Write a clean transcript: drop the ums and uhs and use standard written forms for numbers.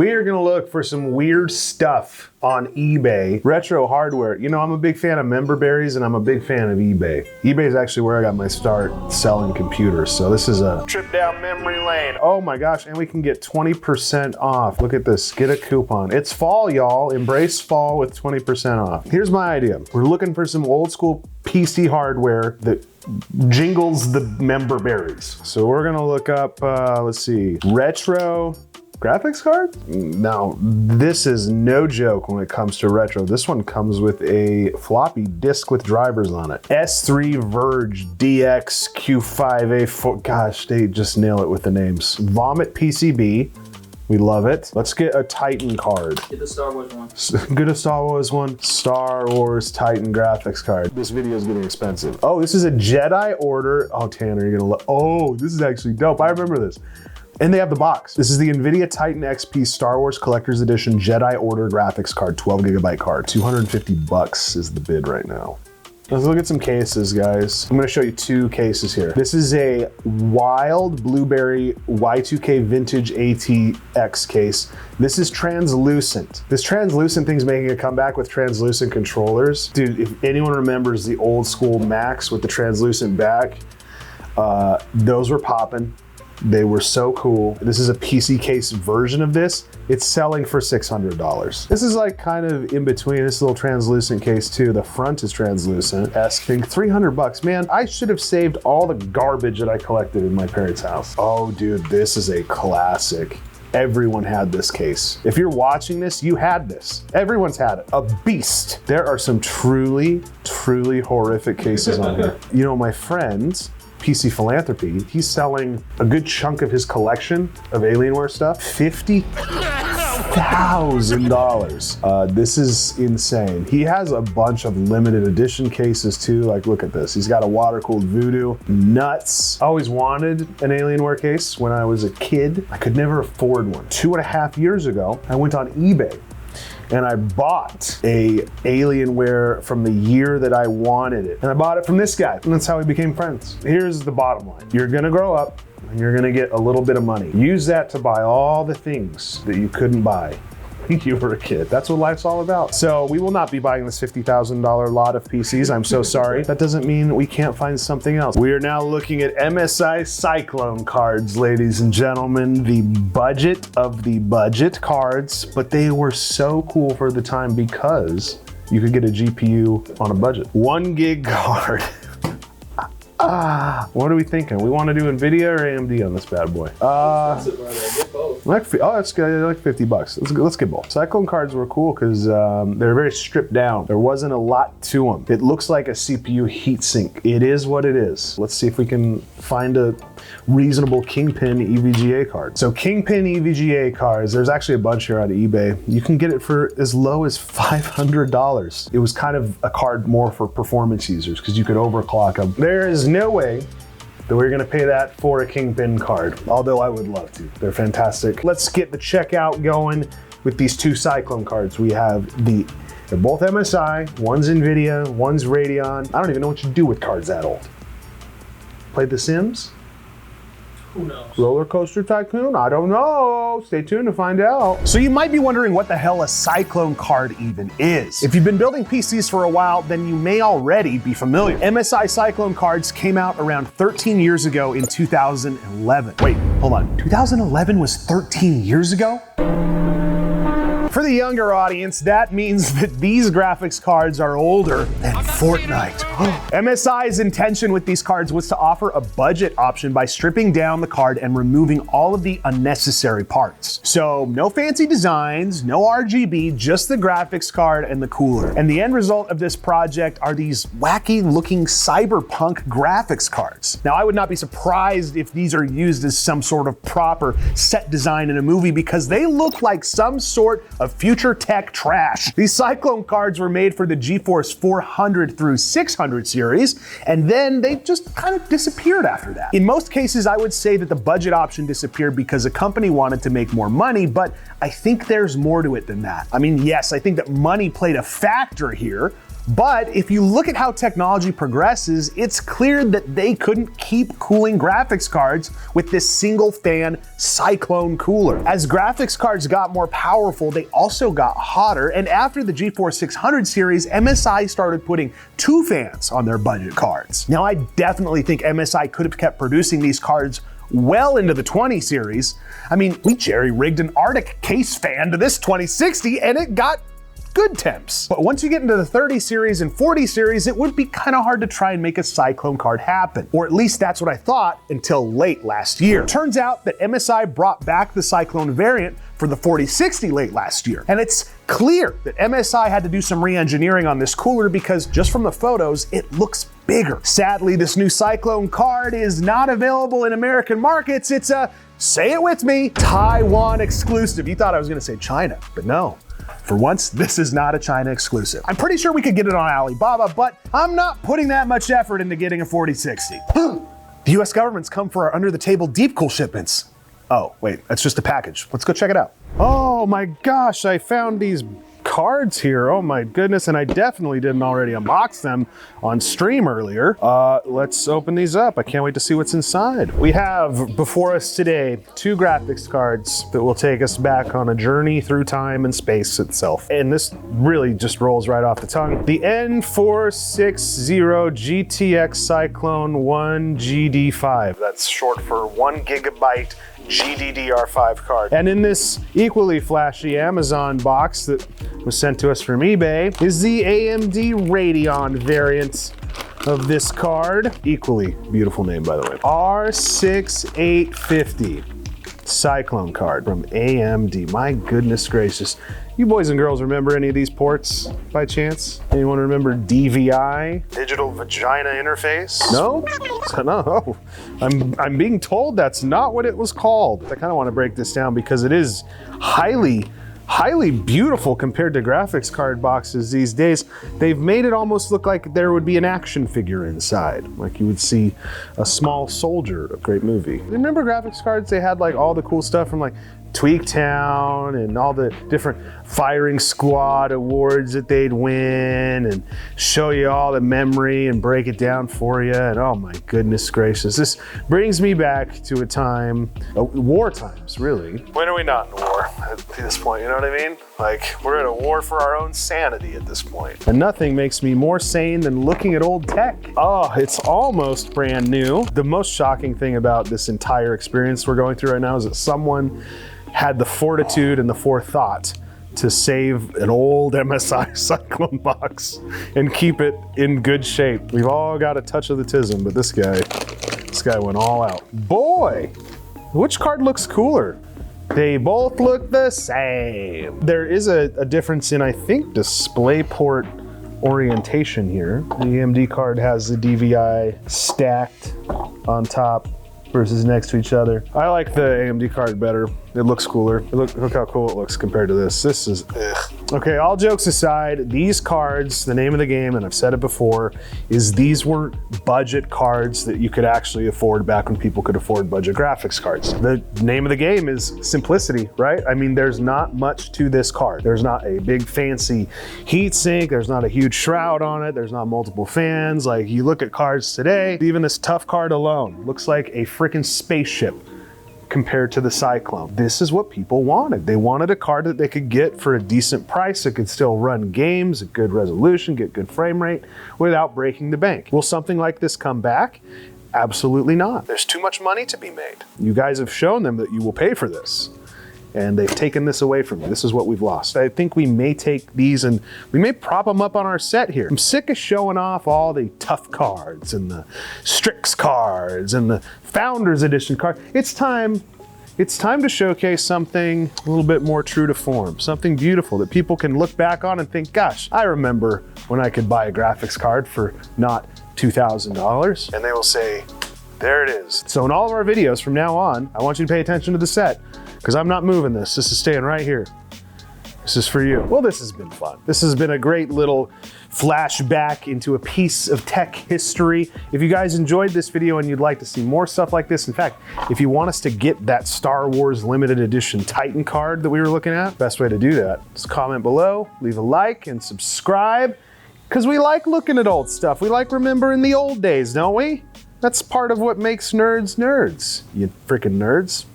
We are gonna look for some weird stuff on eBay. Retro hardware. You know, I'm a big fan of member berries and I'm a big fan of eBay. eBay is actually where I got my start selling computers. So this is a trip down memory lane. Oh my gosh, and we can get 20% off. Look at this, get a coupon. It's fall, y'all. Embrace fall with 20% off. Here's my idea. We're looking for some old school PC hardware that jingles the member berries. So we're gonna look up, let's see, retro graphics card? Now, this is no joke when it comes to retro. This one comes with a floppy disk with drivers on it. S3 Verge DX Q5A4. Gosh, they just nail it with the names. Vomit PCB. We love it. Let's get a Titan card. Get the Star Wars one. Get a Star Wars one. Star Wars Titan graphics card. This video is getting expensive. Oh, this is a Jedi Order. Oh, Tanner, you're gonna love. Oh, this is actually dope. I remember this. And they have the box. This is the NVIDIA Titan XP Star Wars Collector's Edition Jedi Order graphics card, 12 gigabyte card. 250 bucks is the bid right now. Let's look at some cases, guys. I'm gonna show you two cases here. This is a Wild Blueberry Y2K Vintage ATX case. This is translucent. This translucent thing's making a comeback with translucent controllers. Dude, if anyone remembers the old school Macs with the translucent back, those were popping. They were so cool. This is a PC case version of this. It's selling for $600. This is like kind of in between. This little translucent case too. The front is translucent-esque thing. 300 bucks. Man, I should have saved all the garbage that I collected in my parents' house. Oh dude, this is a classic. Everyone had this case. If you're watching this, you had this. Everyone's had it. A beast. There are some truly, truly horrific cases on here. You know, my friend, PC Philanthropy, he's selling a good chunk of his collection of Alienware stuff, $50,000. This is insane. He has a bunch of limited edition cases too. Like, look at this. He's got a water-cooled Voodoo. Nuts. I always wanted an Alienware case when I was a kid. I could never afford one. 2.5 years ago, I went on eBay and I bought a Alienware from the year that I wanted it. And I bought it from this guy, and that's how we became friends. Here's the bottom line. You're gonna grow up, and you're gonna get a little bit of money. Use that to buy all the things that you couldn't buy when you were a kid. That's what life's all about. So we will not be buying this $50,000 lot of PCs. I'm so sorry. That doesn't mean we can't find something else. We are now looking at MSI Cyclone cards, ladies and gentlemen. The budget of the budget cards, but they were so cool for the time because you could get a GPU on a budget. 1 gig card. What are we thinking? We want to do NVIDIA or AMD on this bad boy? That's good. Like 50 bucks. Let's get both. Cyclone cards were cool because they're very stripped down. There wasn't a lot to them. It looks like a CPU heatsink. It is what it is. Let's see if we can find a reasonable Kingpin EVGA card. So Kingpin EVGA cards, there's actually a bunch here on eBay. You can get it for as low as $500. It was kind of a card more for performance users because you could overclock them. There is no way that we're gonna pay that for a Kingpin card, although I would love to. They're fantastic. Let's get the checkout going with these two Cyclone cards. We have they're both MSI, one's NVIDIA, one's Radeon. I don't even know what you do with cards that old. Played The Sims? Who knows? Roller Coaster Tycoon? I don't know. Stay tuned to find out. So you might be wondering what the hell a Cyclone card even is. If you've been building PCs for a while, then you may already be familiar. MSI Cyclone cards came out around 13 years ago in 2011. Wait, hold on. 2011 was 13 years ago? For the younger audience, that means that these graphics cards are older than Fortnite. MSI's intention with these cards was to offer a budget option by stripping down the card and removing all of the unnecessary parts. So no fancy designs, no RGB, just the graphics card and the cooler. And the end result of this project are these wacky looking cyberpunk graphics cards. Now, I would not be surprised if these are used as some sort of proper set design in a movie because they look like some sort of future tech trash. These Cyclone cards were made for the GeForce 400 through 600 series, and then they just kind of disappeared after that. In most cases, I would say that the budget option disappeared because the company wanted to make more money, but I think there's more to it than that. I mean, yes, I think that money played a factor here, But if you look at how technology progresses, it's clear that they couldn't keep cooling graphics cards with this single fan Cyclone cooler. As graphics cards got more powerful, they also got hotter, and after the GeForce 600 series, MSI started putting 2 fans on their budget cards. Now, I definitely think MSI could have kept producing these cards well into the 20 series. I mean, we jerry-rigged an Arctic case fan to this 2060 and it got good temps. But once you get into the 30 series and 40 series, it would be kind of hard to try and make a Cyclone card happen. Or at least that's what I thought until late last year. Turns out that MSI brought back the Cyclone variant for the 4060 late last year. And it's clear that MSI had to do some re-engineering on this cooler because just from the photos, it looks bigger. Sadly, this new Cyclone card is not available in American markets. It's a, say it with me, Taiwan exclusive. You thought I was gonna say China, but no. For once, this is not a China exclusive. I'm pretty sure we could get it on Alibaba, but I'm not putting that much effort into getting a 4060. The US government's come for our under-the-table deep cool shipments. Oh, wait, that's just a package. Let's go check it out. Oh my gosh, I found these cards here. Oh my goodness, and I definitely didn't already unbox them on stream earlier. Let's open these up. I can't wait to see what's inside. We have before us today 2 graphics cards that will take us back on a journey through time and space itself. And this really just rolls right off the tongue. The N460 GTX Cyclone 1 GD5. That's short for 1 gigabyte GDDR5 card. And in this equally flashy Amazon box that was sent to us from eBay is the AMD Radeon variant of this card. Equally beautiful name, by the way. R6850 Cyclone card from AMD. My goodness gracious. You boys and girls remember any of these ports by chance? Anyone remember DVI? Digital Vagina Interface? No? No. I'm being told that's not what it was called. I kind of want to break this down because it is highly beautiful compared to graphics card boxes these days. They've made it almost look like there would be an action figure inside, like you would see a small soldier. A great movie. Remember graphics cards? They had like all the cool stuff from like Tweaktown and all the different firing squad awards that they'd win and show you all the memory and break it down for you. And oh my goodness gracious, this brings me back to a time, war times really. When are we not in war at this point, you know what I mean? Like we're in a war for our own sanity at this point. And nothing makes me more sane than looking at old tech. Oh, it's almost brand new. The most shocking thing about this entire experience we're going through right now is that someone had the fortitude and the forethought to save an old MSI Cyclone box and keep it in good shape. We've all got a touch of the tism, but this guy went all out. Boy, which card looks cooler? They both look the same. There is a difference in, I think, DisplayPort orientation here. The AMD card has the DVI stacked on top versus next to each other. I like the AMD card better. It looks cooler. Look how cool it looks compared to this. This is, ugh. Okay, all jokes aside, these cards, the name of the game, and I've said it before, is these were budget cards that you could actually afford back when people could afford budget graphics cards. The name of the game is simplicity, right? I mean, there's not much to this card. There's not a big fancy heatsink. There's not a huge shroud on it. There's not multiple fans. Like you look at cards today, even this tough card alone looks like a freaking spaceship compared to the Cyclone. This is what people wanted. They wanted a card that they could get for a decent price that could still run games, a good resolution, get good frame rate without breaking the bank. Will something like this come back? Absolutely not. There's too much money to be made. You guys have shown them that you will pay for this, and they've taken this away from you. This is what we've lost. I think we may take these and we may prop them up on our set here. I'm sick of showing off all the tough cards and the Strix cards and the Founders Edition card. It's time to showcase something a little bit more true to form, something beautiful that people can look back on and think, gosh, I remember when I could buy a graphics card for not $2,000. And they will say, there it is. So in all of our videos from now on, I want you to pay attention to the set, because I'm not moving this. This is staying right here. This is for you. Well, this has been fun. This has been a great little flashback into a piece of tech history. If you guys enjoyed this video and you'd like to see more stuff like this, in fact, if you want us to get that Star Wars limited edition Titan card that we were looking at, best way to do that is comment below, leave a like and subscribe. Because we like looking at old stuff. We like remembering the old days, don't we? That's part of what makes nerds nerds, you freaking nerds.